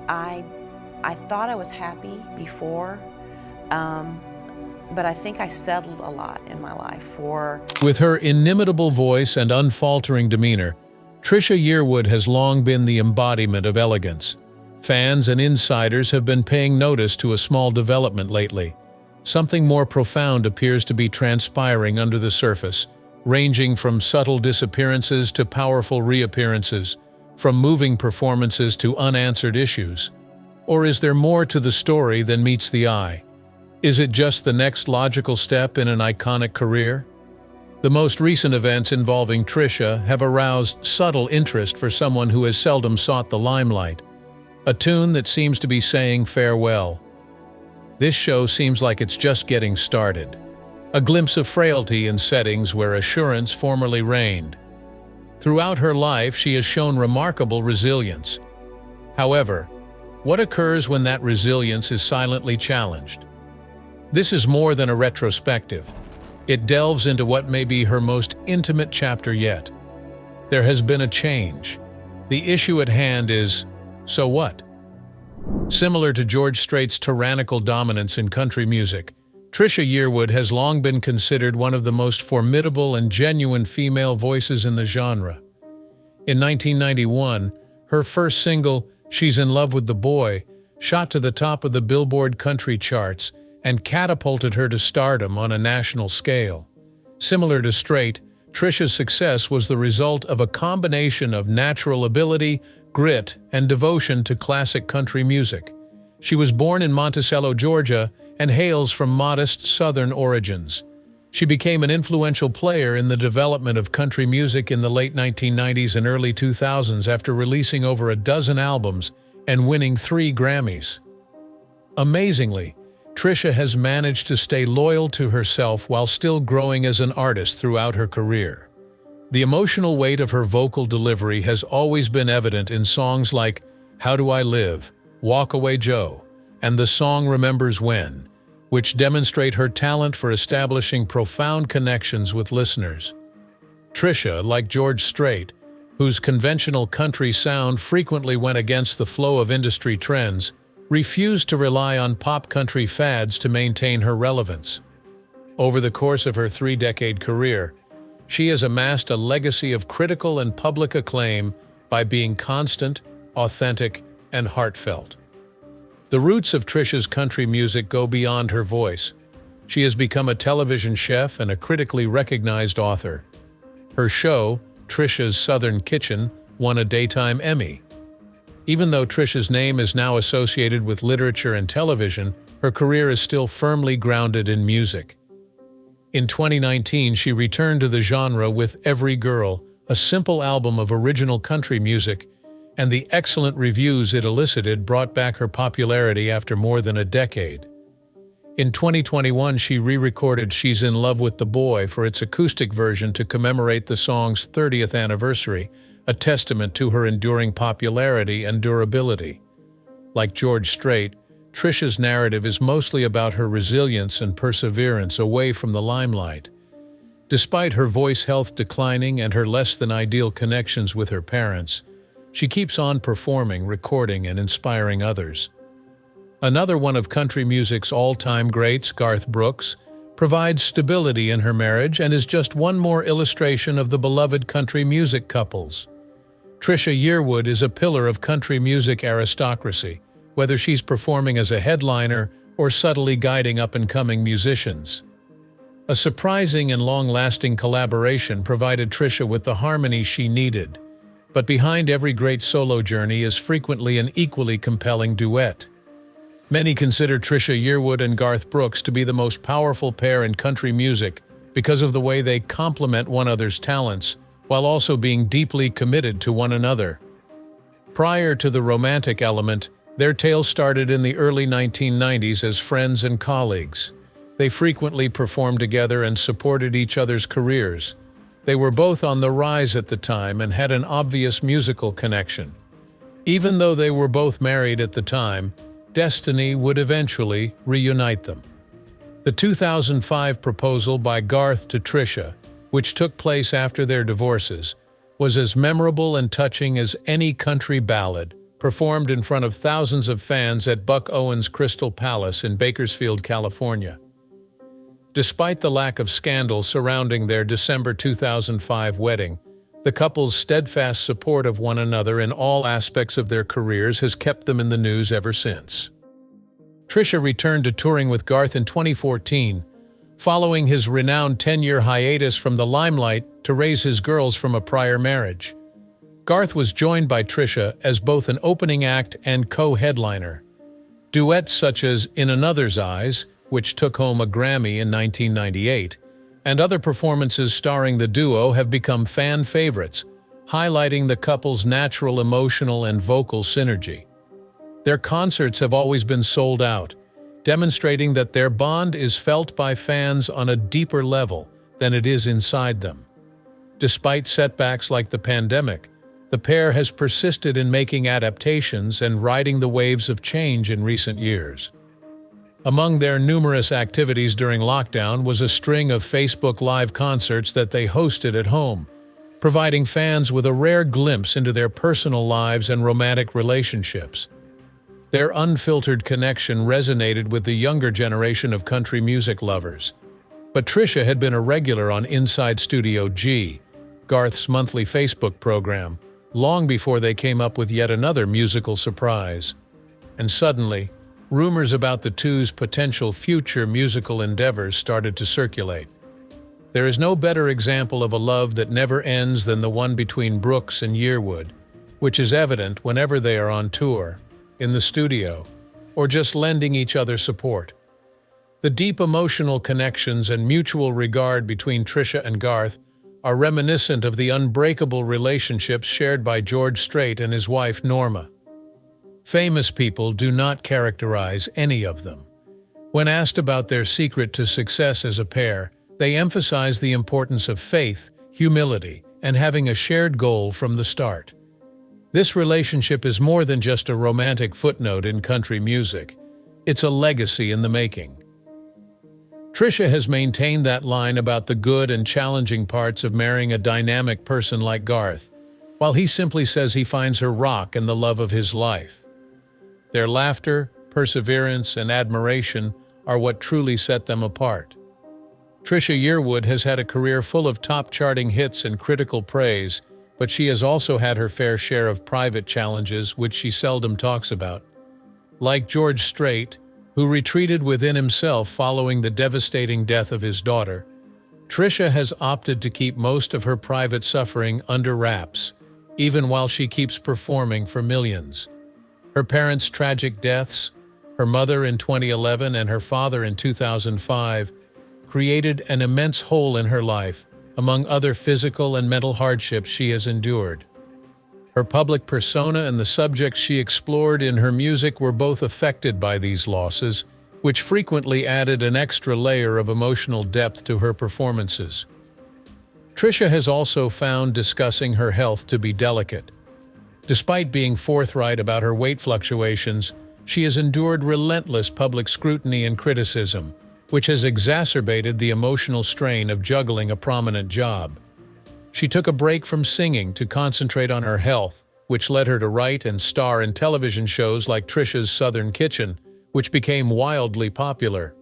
I I thought I was happy before, but I think I settled a lot in my life for. With her inimitable voice and unfaltering demeanor, Trisha Yearwood has long been the embodiment of elegance. Fans and insiders have been paying notice to a small development lately. Something more profound appears to be transpiring under the surface, ranging from subtle disappearances to powerful reappearances, from moving performances to unanswered issues. Or is there more to the story than meets the eye? Is it just the next logical step in an iconic career? The most recent events involving Trisha have aroused subtle interest for someone who has seldom sought the limelight. A tune that seems to be saying farewell. This show seems like it's just getting started. A glimpse of frailty in settings where assurance formerly reigned. Throughout her life, she has shown remarkable resilience. However, what occurs when that resilience is silently challenged? This is more than a retrospective. It delves into what may be her most intimate chapter yet. There has been a change. The issue at hand is, so what? Similar to George Strait's tyrannical dominance in country music, Trisha Yearwood has long been considered one of the most formidable and genuine female voices in the genre. In 1991, her first single, She's in Love with the Boy, shot to the top of the Billboard country charts and catapulted her to stardom on a national scale. Similar to Strait, Trisha's success was the result of a combination of natural ability, grit, and devotion to classic country music. She was born in Monticello, Georgia, and hails from modest Southern origins. She became an influential player in the development of country music in the late 1990s and early 2000s after releasing over a dozen albums and winning 3 Grammys. Amazingly, Trisha has managed to stay loyal to herself while still growing as an artist throughout her career. The emotional weight of her vocal delivery has always been evident in songs like How Do I Live, Walk Away Joe, and the song Remembers When, which demonstrate her talent for establishing profound connections with listeners. Trisha, like George Strait, whose conventional country sound frequently went against the flow of industry trends, refused to rely on pop country fads to maintain her relevance. Over the course of her 3-decade career, she has amassed a legacy of critical and public acclaim by being constant, authentic, and heartfelt. The roots of Trisha's country music go beyond her voice. She has become a television chef and a critically recognized author. Her show, Trisha's Southern Kitchen, won a Daytime Emmy. Even though Trisha's name is now associated with literature and television, her career is still firmly grounded in music. In 2019, she returned to the genre with Every Girl, a simple album of original country music, and the excellent reviews it elicited brought back her popularity after more than a decade. In 2021, she re-recorded She's in Love with the Boy for its acoustic version to commemorate the song's 30th anniversary, a testament to her enduring popularity and durability. Like George Strait, Trisha's narrative is mostly about her resilience and perseverance away from the limelight. Despite her voice health declining and her less-than-ideal connections with her parents, she keeps on performing, recording, and inspiring others. Another one of country music's all-time greats, Garth Brooks, provides stability in her marriage and is just one more illustration of the beloved country music couples. Trisha Yearwood is a pillar of country music aristocracy, whether she's performing as a headliner or subtly guiding up-and-coming musicians. A surprising and long-lasting collaboration provided Trisha with the harmony she needed, but behind every great solo journey is frequently an equally compelling duet. Many consider Trisha Yearwood and Garth Brooks to be the most powerful pair in country music because of the way they complement one another's talents, while also being deeply committed to one another. Prior to the romantic element, their tale started in the early 1990s as friends and colleagues. They frequently performed together and supported each other's careers. They were both on the rise at the time and had an obvious musical connection. Even though they were both married at the time, destiny would eventually reunite them. The 2005 proposal by Garth to Trisha, which took place after their divorces, was as memorable and touching as any country ballad, performed in front of thousands of fans at Buck Owens Crystal Palace in Bakersfield, California. Despite the lack of scandal surrounding their December 2005 wedding, the couple's steadfast support of one another in all aspects of their careers has kept them in the news ever since. Trisha returned to touring with Garth in 2014, following his renowned 10-year hiatus from the limelight to raise his girls from a prior marriage. Garth was joined by Trisha as both an opening act and co-headliner. Duets such as In Another's Eyes, which took home a Grammy in 1998, and other performances starring the duo have become fan favorites, highlighting the couple's natural emotional and vocal synergy. Their concerts have always been sold out, demonstrating that their bond is felt by fans on a deeper level than it is inside them. Despite setbacks like the pandemic, the pair has persisted in making adaptations and riding the waves of change in recent years. Among their numerous activities during lockdown was a string of Facebook Live concerts that they hosted at home, providing fans with a rare glimpse into their personal lives and romantic relationships. Their unfiltered connection resonated with the younger generation of country music lovers. But Trisha had been a regular on Inside Studio G, Garth's monthly Facebook program, long before they came up with yet another musical surprise. And suddenly, rumors about the two's potential future musical endeavors started to circulate. There is no better example of a love that never ends than the one between Brooks and Yearwood, which is evident whenever they are on tour, in the studio, or just lending each other support. The deep emotional connections and mutual regard between Trisha and Garth are reminiscent of the unbreakable relationships shared by George Strait and his wife Norma. Famous people do not characterize any of them. When asked about their secret to success as a pair, they emphasize the importance of faith, humility, and having a shared goal from the start. This relationship is more than just a romantic footnote in country music. It's a legacy in the making. Trisha has maintained that line about the good and challenging parts of marrying a dynamic person like Garth, while he simply says he finds her rock and the love of his life. Their laughter, perseverance, and admiration are what truly set them apart. Trisha Yearwood has had a career full of top-charting hits and critical praise, but she has also had her fair share of private challenges which she seldom talks about. Like George Strait, who retreated within himself following the devastating death of his daughter, Trisha has opted to keep most of her private suffering under wraps, even while she keeps performing for millions. Her parents' tragic deaths, her mother in 2011 and her father in 2005, created an immense hole in her life, among other physical and mental hardships she has endured. Her public persona and the subjects she explored in her music were both affected by these losses, which frequently added an extra layer of emotional depth to her performances. Trisha has also found discussing her health to be delicate. Despite being forthright about her weight fluctuations, she has endured relentless public scrutiny and criticism, which has exacerbated the emotional strain of juggling a prominent job. She took a break from singing to concentrate on her health, which led her to write and star in television shows like Trisha's Southern Kitchen, which became wildly popular.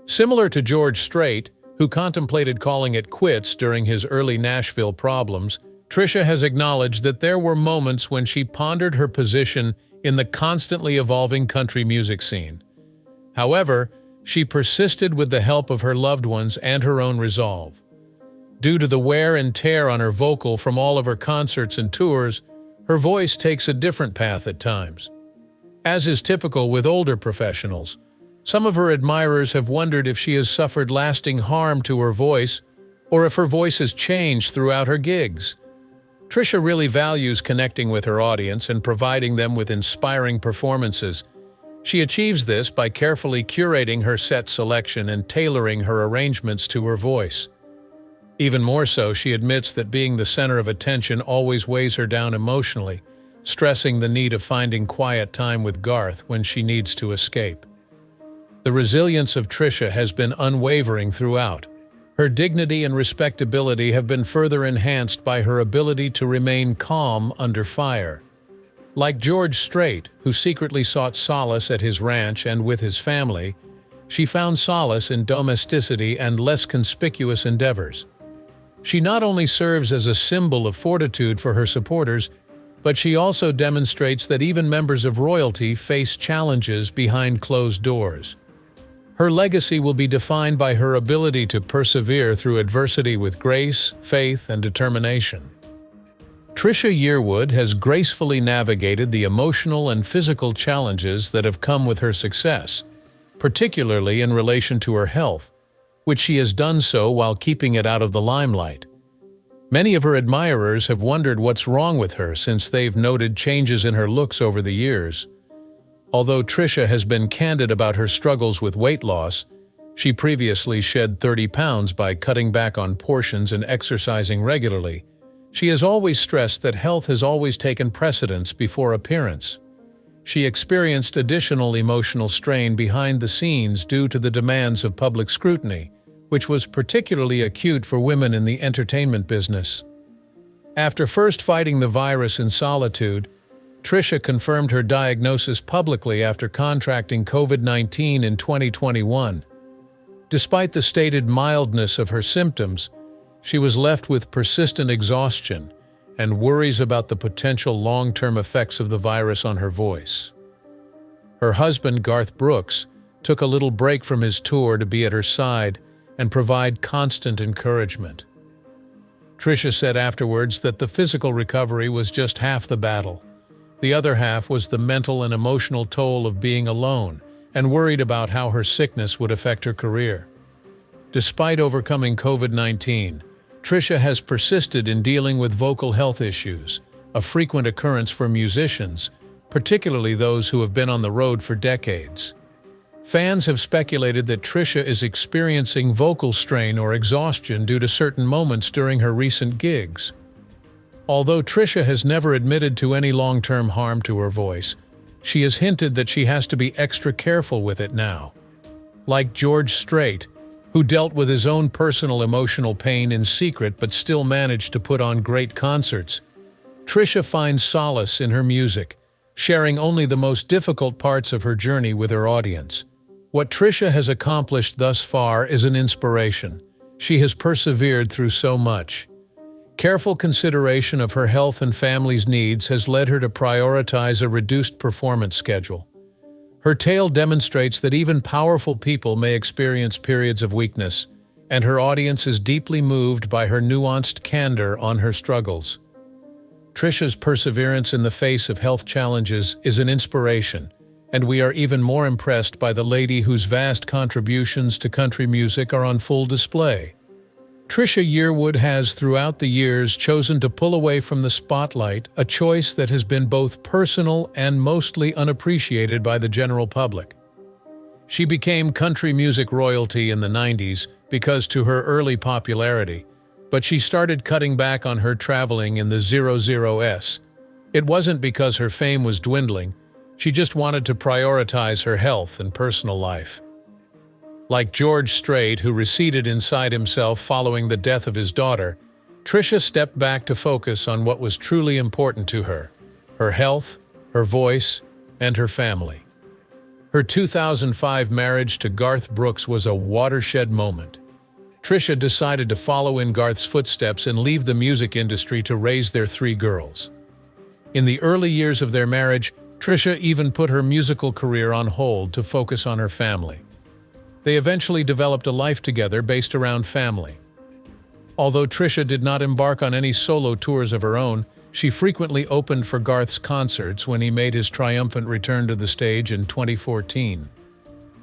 Similar to George Strait, who contemplated calling it quits during his early Nashville problems, Trisha has acknowledged that there were moments when she pondered her position in the constantly evolving country music scene. However, she persisted with the help of her loved ones and her own resolve. Due to the wear and tear on her vocal from all of her concerts and tours, her voice takes a different path at times. As is typical with older professionals, some of her admirers have wondered if she has suffered lasting harm to her voice or if her voice has changed throughout her gigs. Trisha really values connecting with her audience and providing them with inspiring performances. She achieves this by carefully curating her set selection and tailoring her arrangements to her voice. Even more so, she admits that being the center of attention always weighs her down emotionally, stressing the need of finding quiet time with Garth when she needs to escape. The resilience of Trisha has been unwavering throughout. Her dignity and respectability have been further enhanced by her ability to remain calm under fire. Like George Strait, who secretly sought solace at his ranch and with his family, she found solace in domesticity and less conspicuous endeavors. She not only serves as a symbol of fortitude for her supporters, but she also demonstrates that even members of royalty face challenges behind closed doors. Her legacy will be defined by her ability to persevere through adversity with grace, faith, and determination. Trisha Yearwood has gracefully navigated the emotional and physical challenges that have come with her success, particularly in relation to her health, which she has done so while keeping it out of the limelight. Many of her admirers have wondered what's wrong with her since they've noted changes in her looks over the years. Although Trisha has been candid about her struggles with weight loss, she previously shed 30 pounds by cutting back on portions and exercising regularly. She has always stressed that health has always taken precedence before appearance. She experienced additional emotional strain behind the scenes due to the demands of public scrutiny, which was particularly acute for women in the entertainment business. After first fighting the virus in solitude, Trisha confirmed her diagnosis publicly after contracting COVID-19 in 2021. Despite the stated mildness of her symptoms, she was left with persistent exhaustion and worries about the potential long-term effects of the virus on her voice. Her husband, Garth took a little break from his tour to be at her side and provide constant encouragement. Trisha said afterwards that the physical recovery was just half the battle. The other half was the mental and emotional toll of being alone and worried about how her sickness would affect her career. Despite overcoming COVID-19, Trisha has persisted in dealing with vocal health issues, a frequent occurrence for musicians, particularly those who have been on the road for decades. Fans have speculated that Trisha is experiencing vocal strain or exhaustion due to certain moments during her recent gigs. Although Trisha has never admitted to any long-term harm to her voice, she has hinted that she has to be extra careful with it now. Like George Strait, who dealt with his own personal emotional pain in secret but still managed to put on great concerts, Trisha finds solace in her music, sharing only the most difficult parts of her journey with her audience. What Trisha has accomplished thus far is an inspiration. She has persevered through so much. Careful consideration of her health and family's needs has led her to prioritize a reduced performance schedule. Her tale demonstrates that even powerful people may experience periods of weakness, and her audience is deeply moved by her nuanced candor on her struggles. Trisha's perseverance in the face of health challenges is an inspiration, and we are even more impressed by the lady whose vast contributions to country music are on full display. Trisha Yearwood has, throughout the years, chosen to pull away from the spotlight, a choice that has been both personal and mostly unappreciated by the general public. She became country music royalty in the 90s because to her early popularity, but she started cutting back on her traveling in the 00s. It wasn't because her fame was dwindling, she just wanted to prioritize her health and personal life. Like George Strait, who receded inside himself following the death of his daughter, Trisha stepped back to focus on what was truly important to her: her health, her voice, and her family. Her 2005 marriage to Garth was a watershed moment. Trisha decided to follow in Garth's footsteps and leave the music industry to raise their 3 girls. In the early years of their marriage, Trisha even put her musical career on hold to focus on her family. They eventually developed a life together based around family. Although Trisha did not embark on any solo tours of her own, she frequently opened for Garth's concerts when he made his triumphant return to the stage in 2014.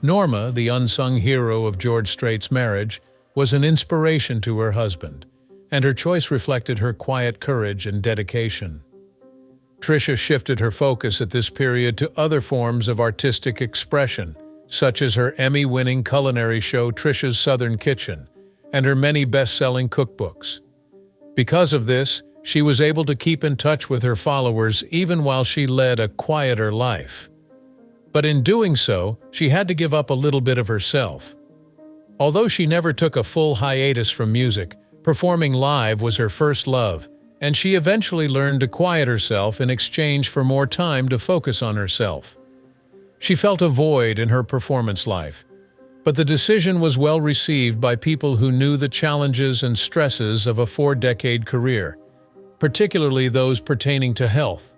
Norma, the unsung hero of George Strait's marriage, was an inspiration to her husband, and her choice reflected her quiet courage and dedication. Trisha shifted her focus at this period to other forms of artistic expression, such as her Emmy-winning culinary show Trisha's Southern Kitchen, and her many best-selling cookbooks. Because of this, she was able to keep in touch with her followers even while she led a quieter life. But in doing so, she had to give up a little bit of herself. Although she never took a full hiatus from music, performing live was her first love, and she eventually learned to quiet herself in exchange for more time to focus on herself. She felt a void in her performance life, but the decision was well received by people who knew the challenges and stresses of a 4-decade career, particularly those pertaining to health.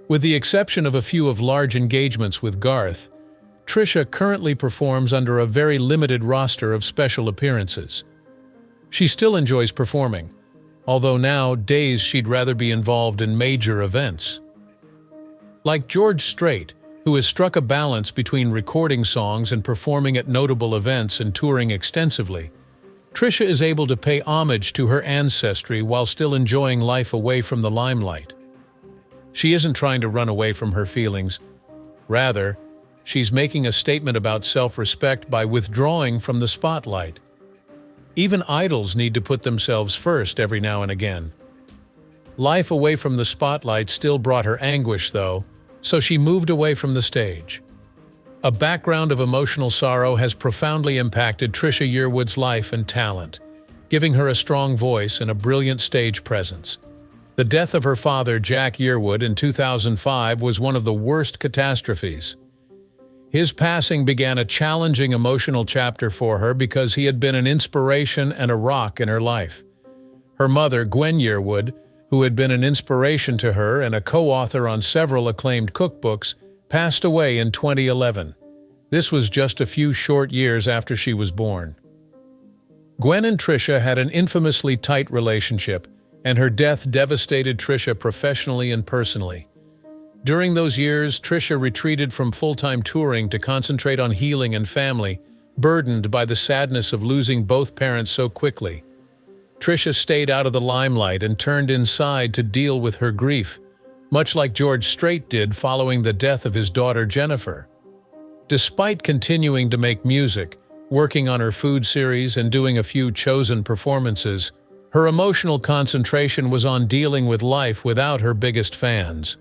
With the exception of a few of large engagements with Garth, Trisha currently performs under a very limited roster of special appearances. She still enjoys performing, although nowadays she'd rather be involved in major events. Like George Strait, who has struck a balance between recording songs and performing at notable events and touring extensively, Trisha is able to pay homage to her ancestry while still enjoying life away from the limelight. She isn't trying to run away from her feelings. Rather, she's making a statement about self-respect by withdrawing from the spotlight. Even idols need to put themselves first every now and again. Life away from the spotlight still brought her anguish, though, so she moved away from the stage. A background of emotional sorrow has profoundly impacted Trisha Yearwood's life and talent, giving her a strong voice and a brilliant stage presence. The death of her father, Jack Yearwood, in 2005 was one of the worst catastrophes. His passing began a challenging emotional chapter for her because he had been an inspiration and a rock in her life. Her mother, Gwen Yearwood, who had been an inspiration to her and a co-author on several acclaimed cookbooks, passed away in 2011. This was just a few short years after she was born. Gwen and Trisha had an infamously tight relationship, and her death devastated Trisha professionally and personally. During those years, Trisha retreated from full-time touring to concentrate on healing and family, burdened by the sadness of losing both parents so quickly. Trisha stayed out of the limelight and turned inside to deal with her grief, much like George Strait did following the death of his daughter Jennifer. Despite continuing to make music, working on her food series and doing a few chosen performances, her emotional concentration was on dealing with life without her biggest fans.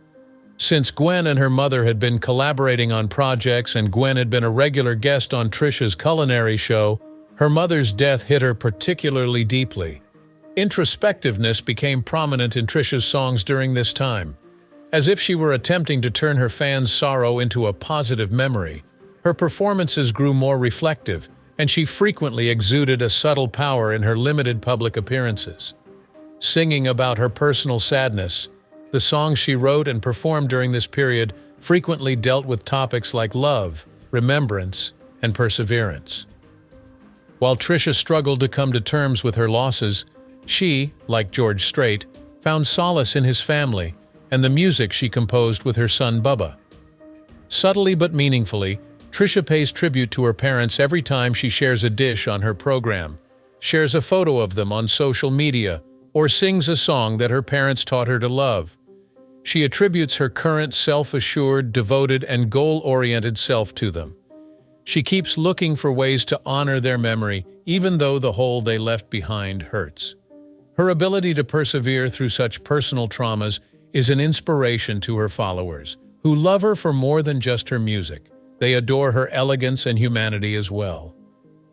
Since Gwen and her mother had been collaborating on projects and Gwen had been a regular guest on Trisha's culinary show, her mother's death hit her particularly deeply. Introspectiveness became prominent in Trisha's songs during this time. As if she were attempting to turn her fans' sorrow into a positive memory, her performances grew more reflective, and she frequently exuded a subtle power in her limited public appearances. Singing about her personal sadness, the songs she wrote and performed during this period frequently dealt with topics like love, remembrance, and perseverance. While Trisha struggled to come to terms with her losses, she, like George Strait, found solace in his family and the music she composed with her son Bubba. Subtly but meaningfully, Trisha pays tribute to her parents every time she shares a dish on her program, shares a photo of them on social media, or sings a song that her parents taught her to love. She attributes her current self-assured, devoted, and goal-oriented self to them. She keeps looking for ways to honor their memory, even though the hole they left behind hurts. Her ability to persevere through such personal traumas is an inspiration to her followers, who love her for more than just her music. They adore her elegance and humanity as well.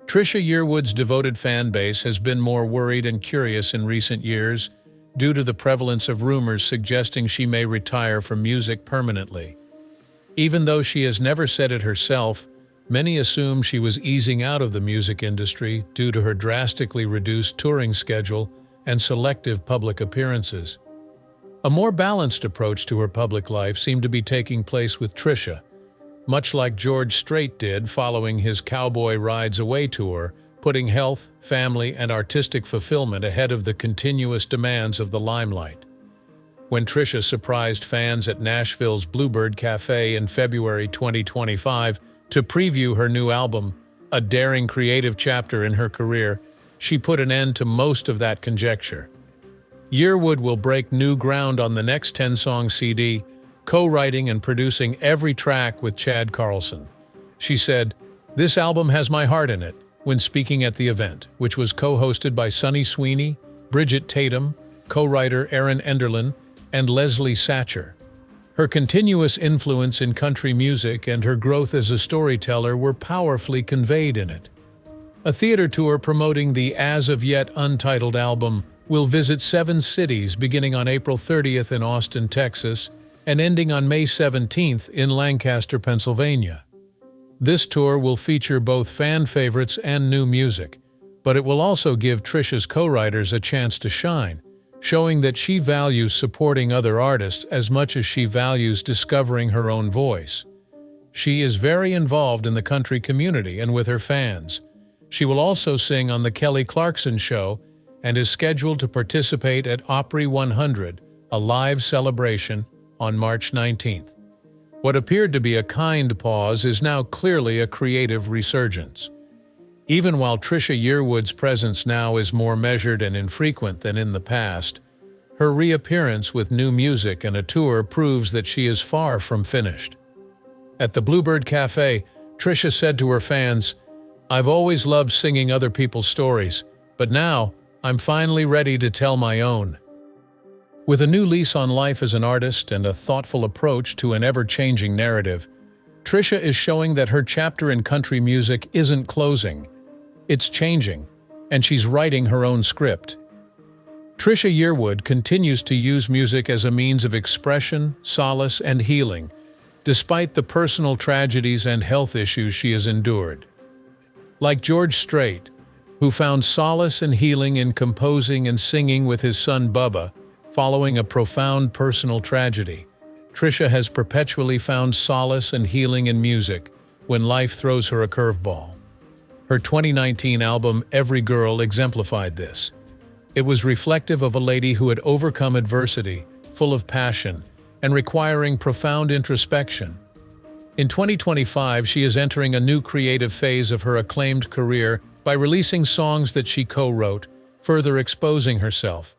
Trisha Yearwood's devoted fan base has been more worried and curious in recent years due to the prevalence of rumors suggesting she may retire from music permanently. Even though she has never said it herself, many assume she was easing out of the music industry due to her drastically reduced touring schedule and selective public appearances. A more balanced approach to her public life seemed to be taking place with Trisha, much like George Strait did following his Cowboy Rides Away tour, putting health, family, and artistic fulfillment ahead of the continuous demands of the limelight. When Trisha surprised fans at Nashville's Bluebird Cafe in February 2025 to preview her new album, a daring creative chapter in her career, she put an end to most of that conjecture. Yearwood will break new ground on the next 10-song CD, co-writing and producing every track with Chad Carlson. She said, "This album has my heart in it," when speaking at the event, which was co-hosted by Sunny Sweeney, Bridget Tatum, co-writer Aaron Enderlin, and Leslie Satcher. Her continuous influence in country music and her growth as a storyteller were powerfully conveyed in it. A theater tour promoting the as-of-yet untitled album, will visit 7 cities beginning on April 30th in Austin, Texas, and ending on May 17th in Lancaster, Pennsylvania. This tour will feature both fan favorites and new music, but it will also give Trisha's co-writers a chance to shine, showing that she values supporting other artists as much as she values discovering her own voice. She is very involved in the country community and with her fans. She will also sing on The Kelly Clarkson Show and is scheduled to participate at Opry 100, a live celebration, on March 19th. What appeared to be a kind pause is now clearly a creative resurgence. Even while Trisha Yearwood's presence now is more measured and infrequent than in the past, her reappearance with new music and a tour proves that she is far from finished. At the Bluebird Cafe, Trisha said to her fans, "I've always loved singing other people's stories, but now I'm finally ready to tell my own." With a new lease on life as an artist and a thoughtful approach to an ever-changing narrative, Trisha is showing that her chapter in country music isn't closing. It's changing, and she's writing her own script. Trisha Yearwood continues to use music as a means of expression, solace, and healing, despite the personal tragedies and health issues she has endured. Like George Strait, who found solace and healing in composing and singing with his son Bubba, following a profound personal tragedy, Trisha has perpetually found solace and healing in music when life throws her a curveball. Her 2019 album, Every Girl, exemplified this. It was reflective of a lady who had overcome adversity, full of passion, and requiring profound introspection. In 2025, she is entering a new creative phase of her acclaimed career by releasing songs that she co-wrote, further exposing herself.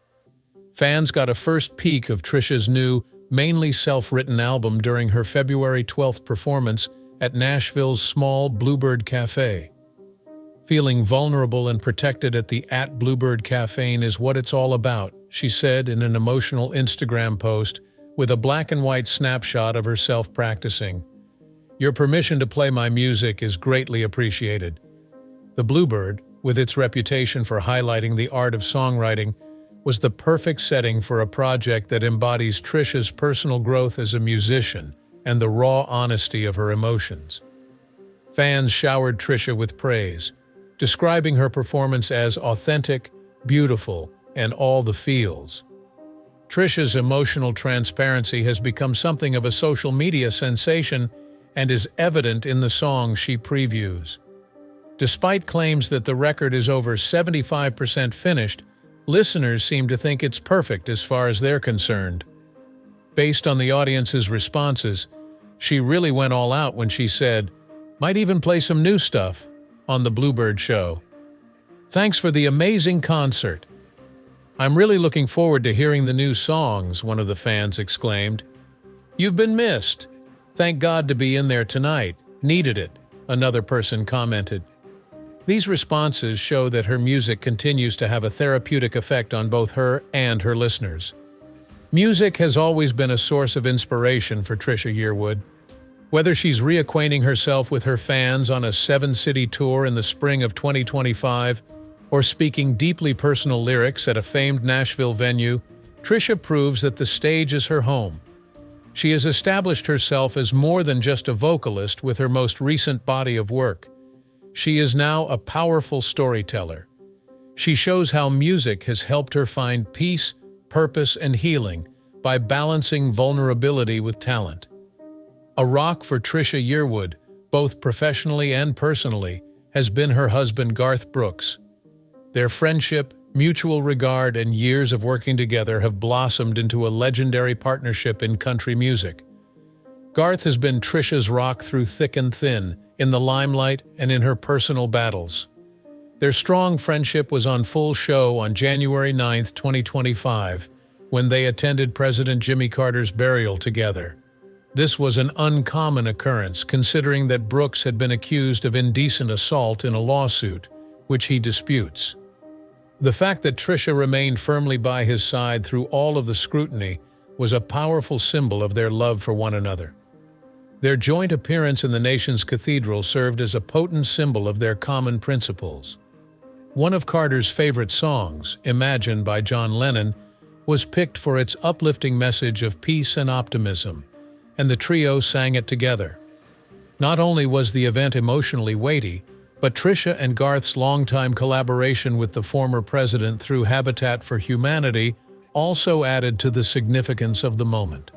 Fans got a first peek of Trisha's new, mainly self-written album during her February 12th performance at Nashville's small Bluebird Cafe. "Feeling vulnerable and protected at the @Bluebird Cafe is what it's all about," she said in an emotional Instagram post with a black-and-white snapshot of herself practicing. "Your permission to play my music is greatly appreciated." The Bluebird, with its reputation for highlighting the art of songwriting, was the perfect setting for a project that embodies Trisha's personal growth as a musician and the raw honesty of her emotions. Fans showered Trisha with praise, describing her performance as authentic, beautiful, and all the feels. Trisha's emotional transparency has become something of a social media sensation and is evident in the songs she previews. Despite claims that the record is over 75% finished, listeners seem to think it's perfect as far as they're concerned. Based on the audience's responses, she really went all out when she said, "Might even play some new stuff," on the Bluebird Show. "Thanks for the amazing concert. I'm really looking forward to hearing the new songs," one of the fans exclaimed. "You've been missed. Thank God to be in there tonight. Needed it," another person commented. These responses show that her music continues to have a therapeutic effect on both her and her listeners. Music has always been a source of inspiration for Trisha Yearwood. Whether she's reacquainting herself with her fans on a 7-city tour in the spring of 2025 or speaking deeply personal lyrics at a famed Nashville venue, Trisha proves that the stage is her home. She has established herself as more than just a vocalist with her most recent body of work. She is now a powerful storyteller. She shows how music has helped her find peace, purpose, and healing by balancing vulnerability with talent. A rock for Trisha Yearwood, both professionally and personally, has been her husband Garth Brooks. Their friendship, mutual regard, and years of working together have blossomed into a legendary partnership in country music. Garth has been Trisha's rock through thick and thin, in the limelight and in her personal battles. Their strong friendship was on full show on January 9, 2025, when they attended President Jimmy Carter's burial together. This was an uncommon occurrence, considering that Brooks had been accused of indecent assault in a lawsuit, which he disputes. The fact that Trisha remained firmly by his side through all of the scrutiny was a powerful symbol of their love for one another. Their joint appearance in the nation's cathedral served as a potent symbol of their common principles. One of Carter's favorite songs, Imagine by John Lennon, was picked for its uplifting message of peace and optimism, and the trio sang it together. Not only was the event emotionally weighty, but Trisha and Garth's longtime collaboration with the former president through Habitat for Humanity also added to the significance of the moment.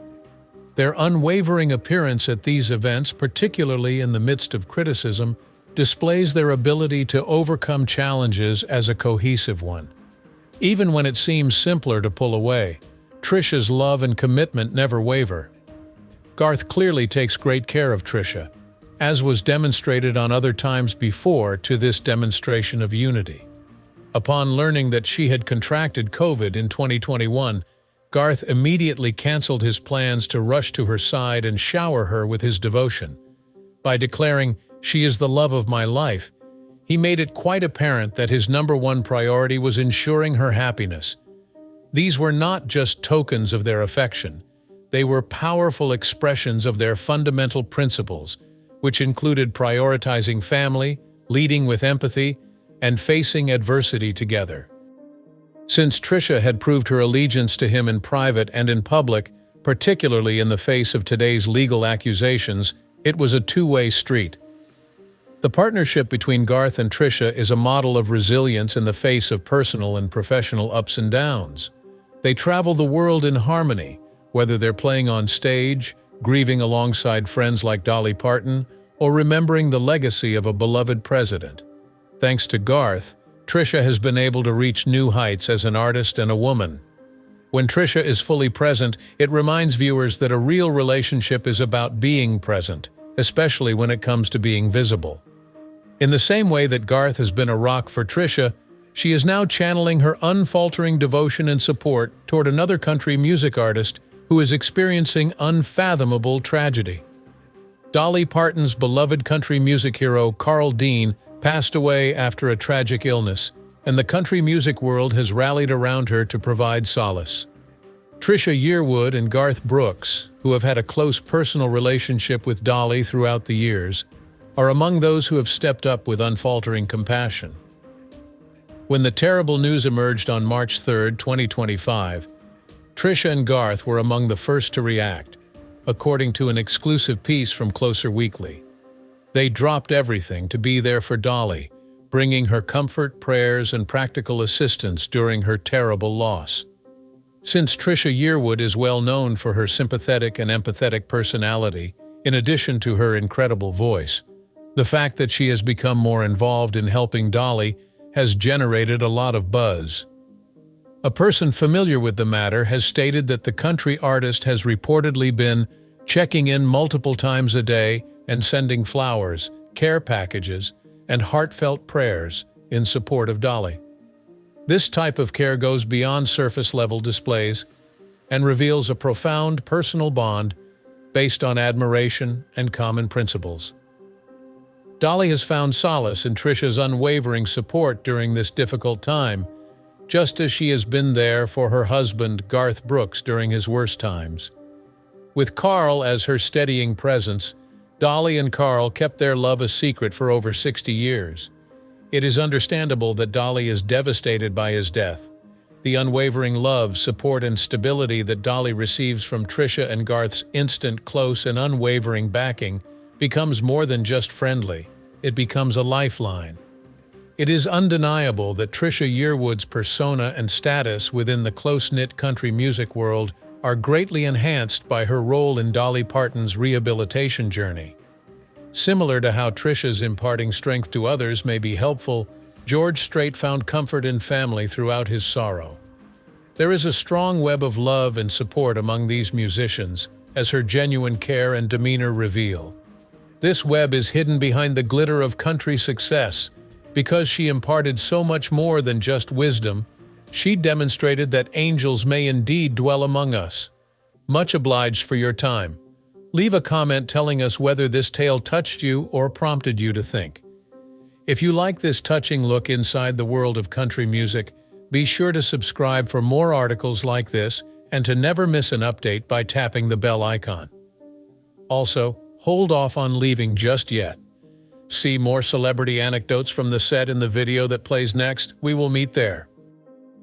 Their unwavering appearance at these events, particularly in the midst of criticism, displays their ability to overcome challenges as a cohesive one. Even when it seems simpler to pull away, Trisha's love and commitment never waver. Garth clearly takes great care of Trisha, as was demonstrated on other times before to this demonstration of unity. Upon learning that she had contracted COVID in 2021, Garth immediately canceled his plans to rush to her side and shower her with his devotion. By declaring, "She is the love of my life," he made it quite apparent that his #1 priority was ensuring her happiness. These were not just tokens of their affection. They were powerful expressions of their fundamental principles, which included prioritizing family, leading with empathy, and facing adversity together. Since Trisha had proved her allegiance to him in private and in public, particularly in the face of today's legal accusations, it was a two-way street. The partnership between Garth and Trisha is a model of resilience in the face of personal and professional ups and downs. They travel the world in harmony, whether they're playing on stage, grieving alongside friends like Dolly Parton, or remembering the legacy of a beloved president. Thanks to Garth, Trisha has been able to reach new heights as an artist and a woman. When Trisha is fully present, it reminds viewers that a real relationship is about being present, especially when it comes to being visible. In the same way that Garth has been a rock for Trisha, she is now channeling her unfaltering devotion and support toward another country music artist who is experiencing unfathomable tragedy. Dolly Parton's beloved country music hero Carl Dean passed away after a tragic illness, and the country music world has rallied around her to provide solace. Trisha Yearwood and Garth Brooks, who have had a close personal relationship with Dolly throughout the years, are among those who have stepped up with unfaltering compassion. When the terrible news emerged on March 3, 2025, Trisha and Garth were among the first to react, according to an exclusive piece from Closer Weekly. They dropped everything to be there for Dolly, bringing her comfort, prayers, and practical assistance during her terrible loss. Since Trisha Yearwood is well known for her sympathetic and empathetic personality, in addition to her incredible voice, the fact that she has become more involved in helping Dolly has generated a lot of buzz. A person familiar with the matter has stated that the country artist has reportedly been checking in multiple times a day and sending flowers, care packages, and heartfelt prayers in support of Dolly. This type of care goes beyond surface-level displays and reveals a profound personal bond based on admiration and common principles. Dolly has found solace in Trisha's unwavering support during this difficult time, just as she has been there for her husband, Garth Brooks, during his worst times. With Carl as her steadying presence, Dolly and Carl kept their love a secret for over 60 years. It is understandable that Dolly is devastated by his death. The unwavering love, support, and stability that Dolly receives from Trisha and Garth's instant, close, and unwavering backing becomes more than just friendly. It becomes a lifeline. It is undeniable that Trisha Yearwood's persona and status within the close-knit country music world are greatly enhanced by her role in Dolly Parton's rehabilitation journey. Similar to how Trisha's imparting strength to others may be helpful, George Strait found comfort in family throughout his sorrow. There is a strong web of love and support among these musicians, as her genuine care and demeanor reveal. This web is hidden behind the glitter of country success. Because she imparted so much more than just wisdom, she demonstrated that angels may indeed dwell among us. Much obliged for your time. Leave a comment telling us whether this tale touched you or prompted you to think. If you like this touching look inside the world of country music, be sure to subscribe for more articles like this and to never miss an update by tapping the bell icon. Also, hold off on leaving just yet. See more celebrity anecdotes from the set in the video that plays next. We will meet there.